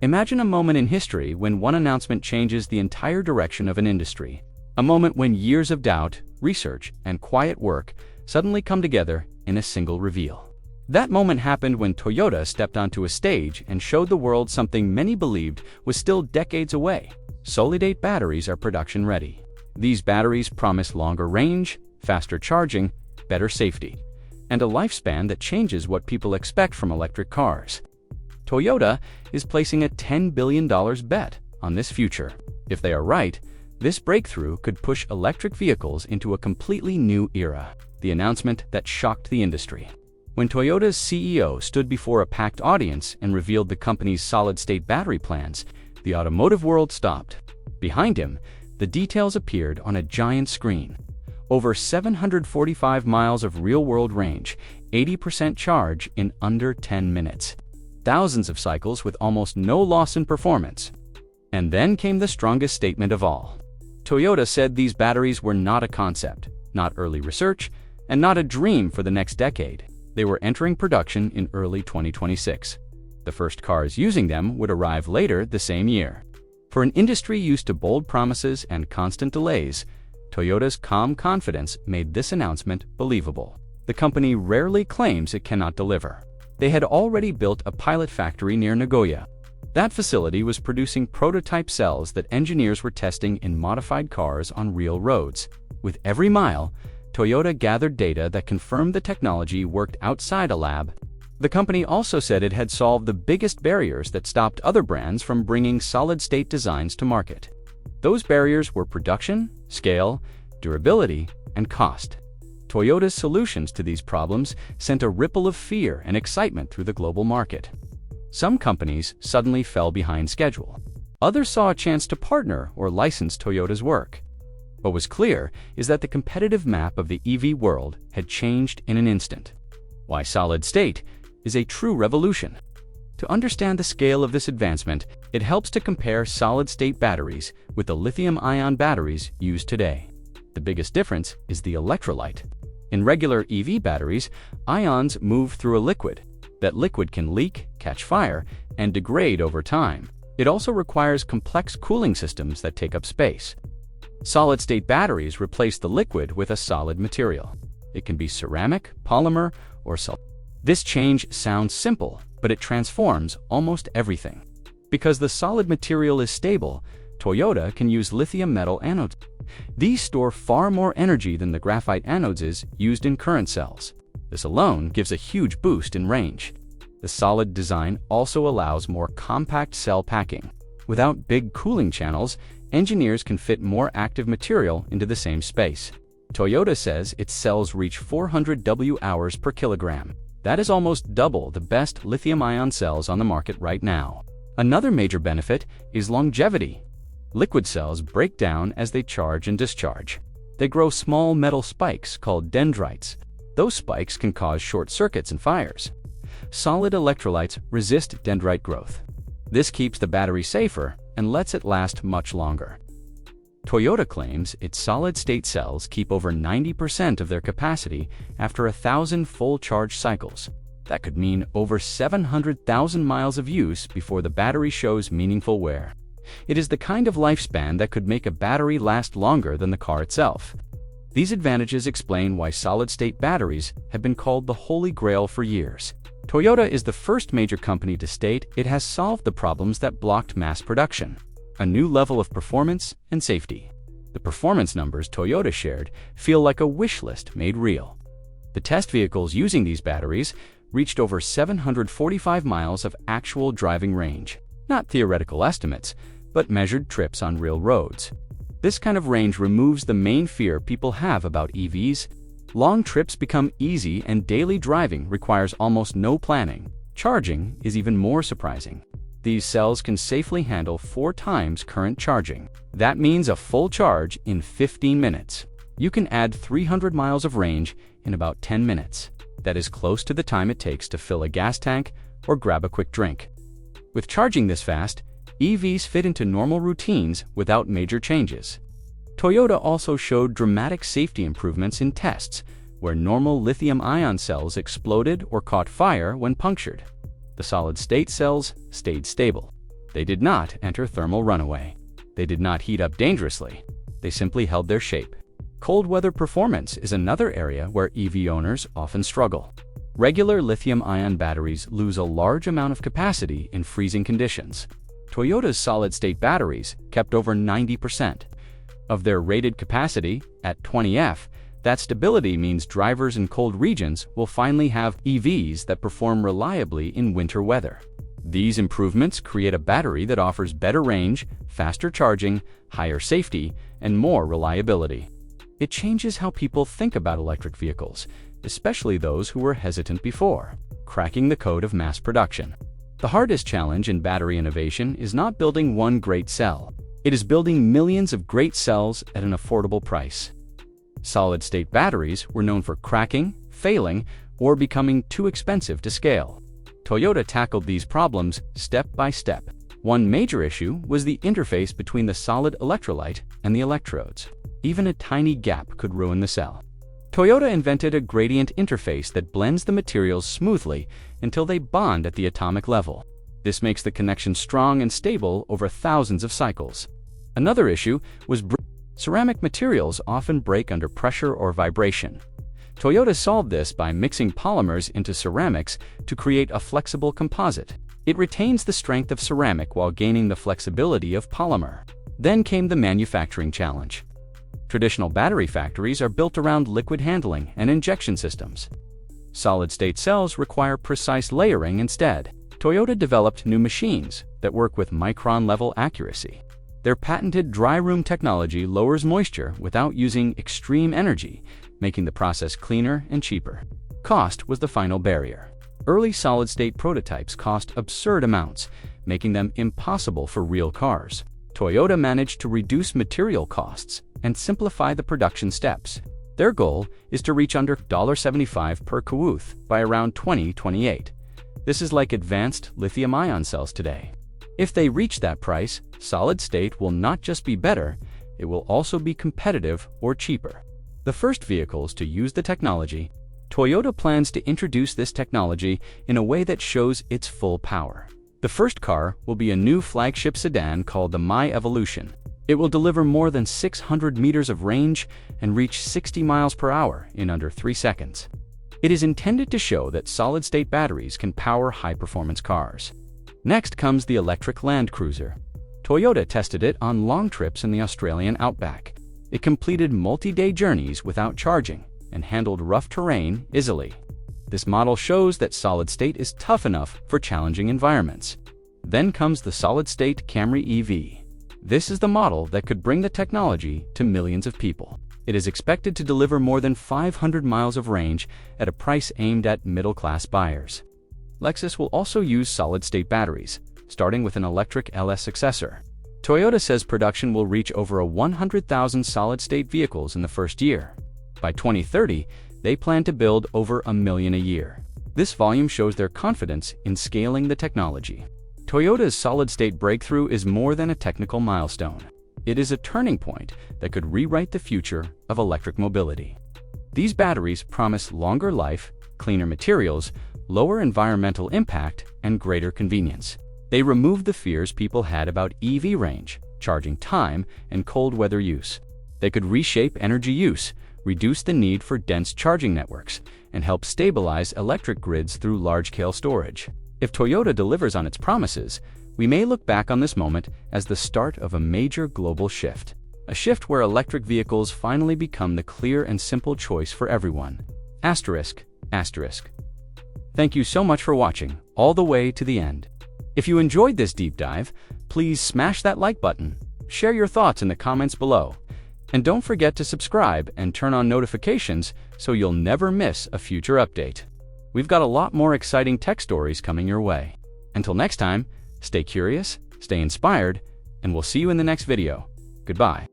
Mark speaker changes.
Speaker 1: Imagine a moment in history when one announcement changes the entire direction of an industry. A moment when years of doubt, research, and quiet work suddenly come together in a single reveal. That moment happened when Toyota stepped onto a stage and showed the world something many believed was still decades away. Solid-state batteries are production ready. These batteries promise longer range, faster charging, better safety, and a lifespan that changes what people expect from electric cars. Toyota is placing a $10 billion bet on this future. If they are right, this breakthrough could push electric vehicles into a completely new era. The announcement that shocked the industry. When Toyota's CEO stood before a packed audience and revealed the company's solid-state battery plans, the automotive world stopped. Behind him, the details appeared on a giant screen. Over 745 miles of real-world range, 80% charge in under 10 minutes. Thousands of cycles with almost no loss in performance. And then came the strongest statement of all. Toyota said these batteries were not a concept, not early research, and not a dream for the next decade. They were entering production in early 2026. The first cars using them would arrive later the same year. For an industry used to bold promises and constant delays, Toyota's calm confidence made this announcement believable. The company rarely claims it cannot deliver. They had already built a pilot factory near Nagoya. That facility was producing prototype cells that engineers were testing in modified cars on real roads. With every mile, Toyota gathered data that confirmed the technology worked outside a lab. The company also said it had solved the biggest barriers that stopped other brands from bringing solid-state designs to market. Those barriers were production, scale, durability, and cost. Toyota's solutions to these problems sent a ripple of fear and excitement through the global market. Some companies suddenly fell behind schedule. Others saw a chance to partner or license Toyota's work. What was clear is that the competitive map of the EV world had changed in an instant. Why solid-state is a true revolution. To understand the scale of this advancement, it helps to compare solid-state batteries with the lithium-ion batteries used today. The biggest difference is the electrolyte. In regular EV batteries, ions move through a liquid. That liquid can leak, catch fire, and degrade over time. It also requires complex cooling systems that take up space. Solid-state batteries replace the liquid with a solid material. It can be ceramic, polymer, or silver. This change sounds simple, but it transforms almost everything. Because the solid material is stable, Toyota can use lithium metal anodes. These store far more energy than the graphite anodes used in current cells. This alone gives a huge boost in range. The solid design also allows more compact cell packing. Without big cooling channels, engineers can fit more active material into the same space. Toyota says its cells reach 400 Wh per kilogram. That is almost double the best lithium-ion cells on the market right now. Another major benefit is longevity. Liquid cells break down as they charge and discharge. They grow small metal spikes called dendrites. Those spikes can cause short circuits and fires. Solid electrolytes resist dendrite growth. This keeps the battery safer and lets it last much longer. Toyota claims its solid-state cells keep over 90% of their capacity after 1,000 full charge cycles. That could mean over 700,000 miles of use before the battery shows meaningful wear. It is the kind of lifespan that could make a battery last longer than the car itself. These advantages explain why solid-state batteries have been called the Holy Grail for years. Toyota is the first major company to state it has solved the problems that blocked mass production. A new level of performance and safety. The performance numbers Toyota shared feel like a wish list made real. The test vehicles using these batteries reached over 745 miles of actual driving range. Not theoretical estimates, but measured trips on real roads. This kind of range removes the main fear people have about EVs. Long trips become easy and daily driving requires almost no planning. Charging is even more surprising. These cells can safely handle 4 times current charging. That means a full charge in 15 minutes. You can add 300 miles of range in about 10 minutes. That is close to the time it takes to fill a gas tank or grab a quick drink. With charging this fast, EVs fit into normal routines without major changes. Toyota also showed dramatic safety improvements in tests, where normal lithium-ion cells exploded or caught fire when punctured. The solid-state cells stayed stable. They did not enter thermal runaway. They did not heat up dangerously. They simply held their shape. Cold weather performance is another area where EV owners often struggle. Regular lithium-ion batteries lose a large amount of capacity in freezing conditions. Toyota's solid-state batteries kept over 90% of their rated capacity at 20F. That stability means drivers in cold regions will finally have EVs that perform reliably in winter weather. These improvements create a battery that offers better range, faster charging, higher safety, and more reliability. It changes how people think about electric vehicles, especially those who were hesitant before. Cracking the code of mass production. The hardest challenge in battery innovation is not building one great cell. It is building millions of great cells at an affordable price. Solid-state batteries were known for cracking, failing, or becoming too expensive to scale. Toyota tackled these problems step by step. One major issue was the interface between the solid electrolyte and the electrodes. Even a tiny gap could ruin the cell. Toyota invented a gradient interface that blends the materials smoothly until they bond at the atomic level. This makes the connection strong and stable over thousands of cycles. Another issue was ceramic materials often break under pressure or vibration. Toyota solved this by mixing polymers into ceramics to create a flexible composite. It retains the strength of ceramic while gaining the flexibility of polymer. Then came the manufacturing challenge. Traditional battery factories are built around liquid handling and injection systems. Solid-state cells require precise layering instead. Toyota developed new machines that work with micron-level accuracy. Their patented dry room technology lowers moisture without using extreme energy, making the process cleaner and cheaper. Cost was the final barrier. Early solid-state prototypes cost absurd amounts, making them impossible for real cars. Toyota managed to reduce material costs and simplify the production steps. Their goal is to reach under $75 per kWh by around 2028. This is like advanced lithium-ion cells today. If they reach that price, solid-state will not just be better, it will also be competitive or cheaper. The first vehicles to use the technology, Toyota plans to introduce this technology in a way that shows its full power. The first car will be a new flagship sedan called the My Evolution. It will deliver more than 600 meters of range and reach 60 miles per hour in under 3 seconds. It is intended to show that solid-state batteries can power high-performance cars. Next comes the electric Land Cruiser. Toyota tested it on long trips in the Australian outback. It completed multi-day journeys without charging and handled rough terrain easily. This model shows that solid-state is tough enough for challenging environments. Then comes the solid-state Camry EV. This is the model that could bring the technology to millions of people. It is expected to deliver more than 500 miles of range at a price aimed at middle-class buyers. Lexus will also use solid-state batteries, starting with an electric LS successor. Toyota says production will reach over 100,000 solid-state vehicles in the first year. By 2030, they plan to build over 1 million a year. This volume shows their confidence in scaling the technology. Toyota's solid-state breakthrough is more than a technical milestone. It is a turning point that could rewrite the future of electric mobility. These batteries promise longer life, cleaner materials, lower environmental impact, and greater convenience. They remove the fears people had about EV range, charging time, and cold weather use. They could reshape energy use, reduce the need for dense charging networks, and help stabilize electric grids through large-scale storage. If Toyota delivers on its promises, we may look back on this moment as the start of a major global shift. A shift where electric vehicles finally become the clear and simple choice for everyone. Asterisk, asterisk. Thank you so much for watching, all the way to the end. If you enjoyed this deep dive, please smash that like button, share your thoughts in the comments below, and don't forget to subscribe and turn on notifications so you'll never miss a future update. We've got a lot more exciting tech stories coming your way. Until next time, stay curious, stay inspired, and we'll see you in the next video. Goodbye.